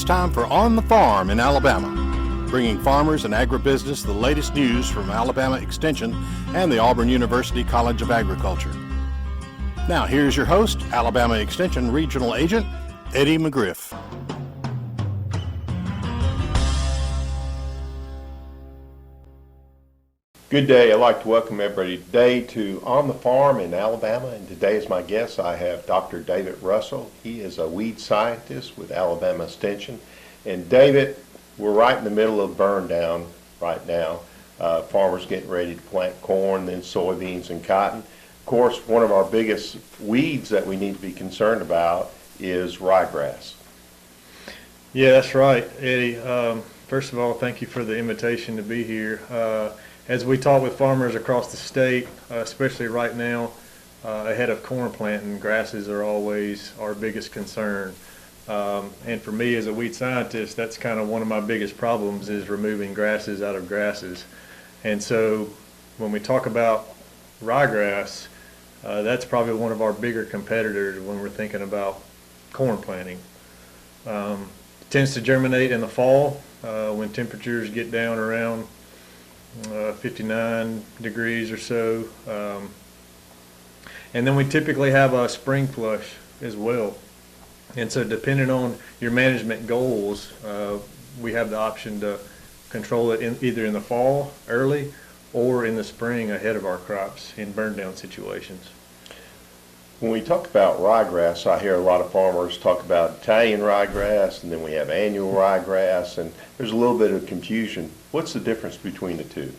It's time for On the Farm in Alabama, bringing farmers and agribusiness the latest news from Alabama Extension and the Auburn University College of Agriculture. Now here's your host, Alabama Extension Regional Agent, Eddie McGriff. Good day. I'd like to welcome everybody today to On the Farm in Alabama, and today as my guest I have Dr. David Russell. He is a weed scientist with Alabama Extension. And David, we're right in the middle of burn down right now. Farmers getting ready to plant corn, then soybeans and cotton. Of course, one of our biggest weeds that we need to be concerned about is ryegrass. Yeah, that's right, Eddie. First of all, thank you for the invitation to be here. As we talk with farmers across the state, especially right now, ahead of corn planting, grasses are always our biggest concern. And for me as a weed scientist, that's kind of one of my biggest problems, is removing grasses out of grasses. And so when we talk about ryegrass, that's probably one of our bigger competitors when we're thinking about corn planting. It tends to germinate in the fall when temperatures get down around 59 degrees or so, and then we typically have a spring flush as well. And so depending on your management goals, we have the option to control it either in the fall early or in the spring ahead of our crops in burn down situations. When we talk about ryegrass, I hear a lot of farmers talk about Italian ryegrass, and then we have annual ryegrass, and there's a little bit of confusion. What's the difference between the two?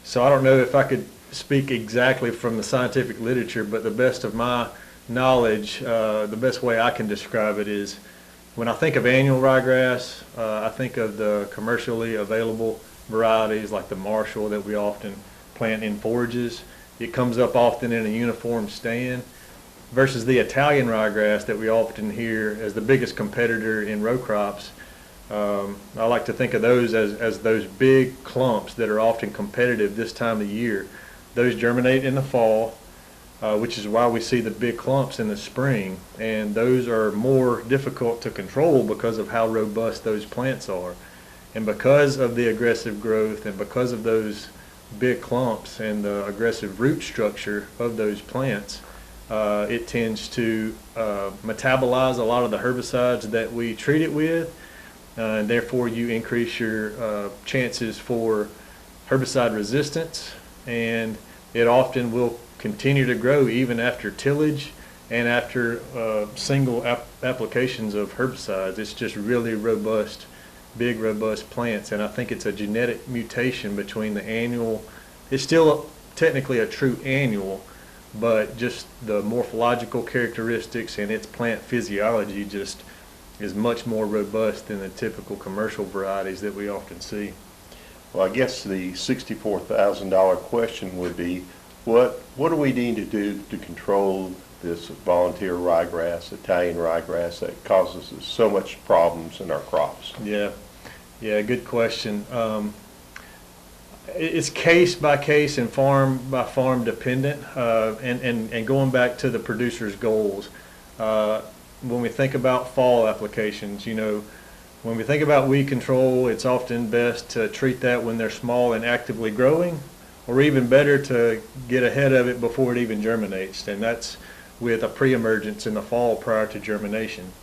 So I don't know if I could speak exactly from the scientific literature, but the best of my knowledge, the best way I can describe it is, when I think of annual ryegrass, I think of the commercially available varieties like the Marshall that we often plant in forages. It comes up often in a uniform stand, versus the Italian ryegrass that we often hear as the biggest competitor in row crops. I like to think of those as those big clumps that are often competitive this time of year. Those germinate in the fall, which is why we see the big clumps in the spring, and those are more difficult to control because of how robust those plants are. And because of the aggressive growth and because of those big clumps and the aggressive root structure of those plants, it tends to metabolize a lot of the herbicides that we treat it with, and therefore you increase your chances for herbicide resistance, and it often will continue to grow even after tillage and after single applications of herbicides. It's just really robust, big robust plants, and I think it's a genetic mutation between the annual. It's still technically a true annual, but just the morphological characteristics and its plant physiology just is much more robust than the typical commercial varieties that we often see. Well, I guess the $64,000 question would be, what do we need to do to control this volunteer ryegrass, Italian ryegrass, that causes us so much problems in our crops? Yeah, good question. It's case by case and farm by farm dependent, and going back to the producer's goals. When we think about fall applications, when we think about weed control, it's often best to treat that when they're small and actively growing, or even better to get ahead of it before it even germinates, and that's with a pre-emergence in the fall prior to germination.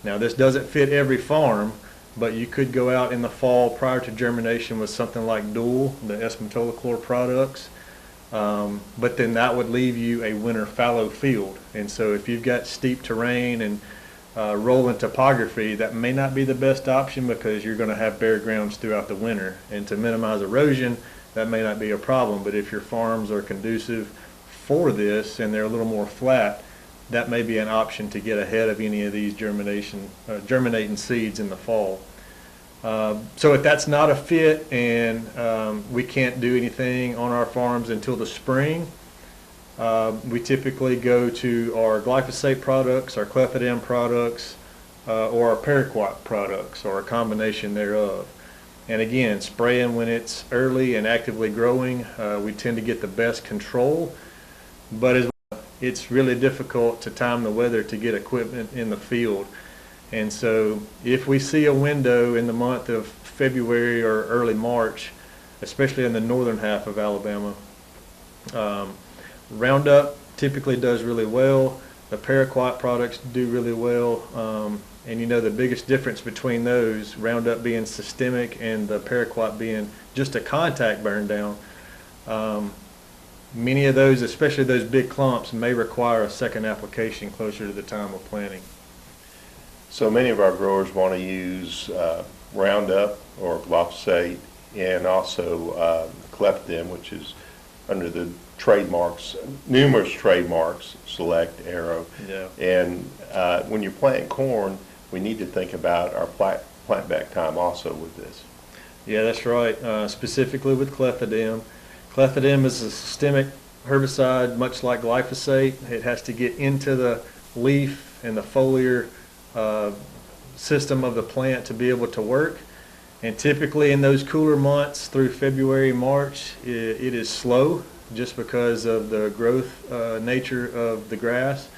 Now, this doesn't fit every farm, but you could go out in the fall prior to germination with something like Dual, the S-metolachlor products, but then that would leave you a winter fallow field. And so if you've got steep terrain and rolling topography, that may not be the best option because you're going to have bare grounds throughout the winter. And to minimize erosion, that may not be a problem. But if your farms are conducive for this and they're a little more flat, that may be an option to get ahead of any of these germinating seeds in the fall. So if that's not a fit and we can't do anything on our farms until the spring, we typically go to our glyphosate products, our clethodim products, or our paraquat products, or a combination thereof. And again, spraying when it's early and actively growing, we tend to get the best control. But it's really difficult to time the weather to get equipment in the field. And so if we see a window in the month of February or early March, especially in the northern half of Alabama, Roundup typically does really well. The paraquat products do really well. And you know, the biggest difference between those, Roundup being systemic and the paraquat being just a contact burn down, many of those, especially those big clumps, may require a second application closer to the time of planting. So many of our growers want to use Roundup or glyphosate, and also clethodim, which is under the trademarks, numerous trademarks, Select, Arrow. Yeah. And when you're planting corn, we need to think about our plant back time also with this. Yeah, that's right. Specifically with clethodim. Clethodim is a systemic herbicide, much like glyphosate. It has to get into the leaf and the foliar system of the plant to be able to work. And typically in those cooler months through February, March, it is slow just because of the growth nature of the grass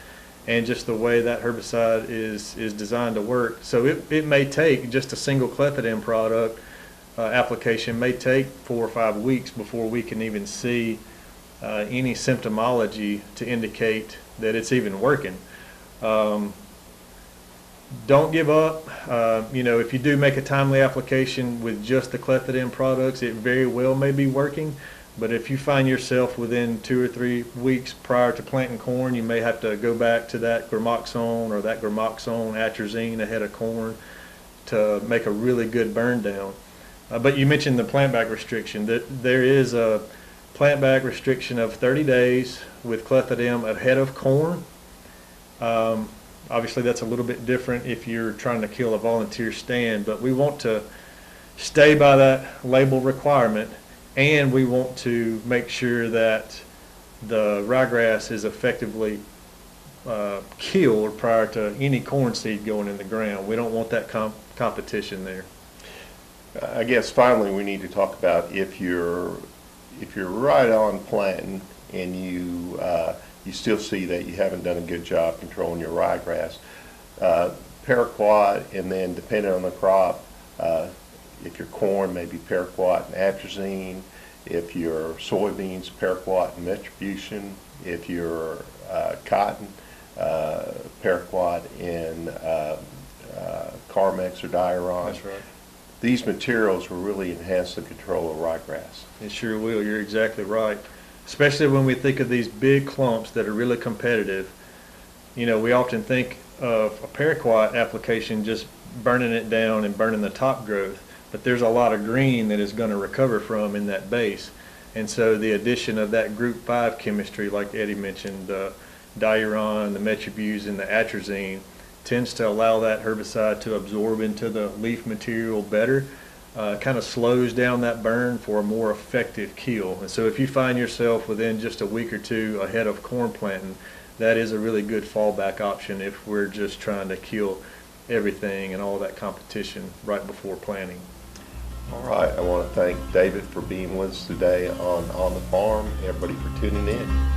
and just the way that herbicide is designed to work. So it may take just a single clethodim product application may take 4 or 5 weeks before we can even see any symptomology to indicate that it's even working. Don't give up. You know, if you do make a timely application with just the clethodim products, it very well may be working. But if you find yourself within 2 or 3 weeks prior to planting corn, you may have to go back to that gramoxone or that gramoxone atrazine ahead of corn to make a really good burn down. But you mentioned the plant back restriction. That there is a plant back restriction of 30 days with clethodim ahead of corn. Obviously that's a little bit different if you're trying to kill a volunteer stand, but we want to stay by that label requirement, and we want to make sure that the ryegrass is effectively killed prior to any corn seed going in the ground. We don't want that competition there. I guess finally we need to talk about if you're right on planting and you still see that you haven't done a good job controlling your ryegrass, paraquat, and then depending on the crop, if your corn, maybe paraquat and atrazine. If your soybeans, paraquat and metribuzin. If your cotton, paraquat and Carmex or Diaron. That's right. These materials will really enhance the control of ryegrass. It sure will. You're exactly right. Especially when we think of these big clumps that are really competitive. You know, we often think of a paraquat application just burning it down and burning the top growth, but there's a lot of green that is going to recover from in that base. And so the addition of that group 5 chemistry, like Eddie mentioned, Diuron, the metribuzin, the atrazine, tends to allow that herbicide to absorb into the leaf material better, kind of slows down that burn for a more effective kill. And so if you find yourself within just a week or 2 ahead of corn planting, that is a really good fallback option if we're just trying to kill everything and all that competition right before planting. All right, I want to thank David for being with us today on the farm, everybody for tuning in.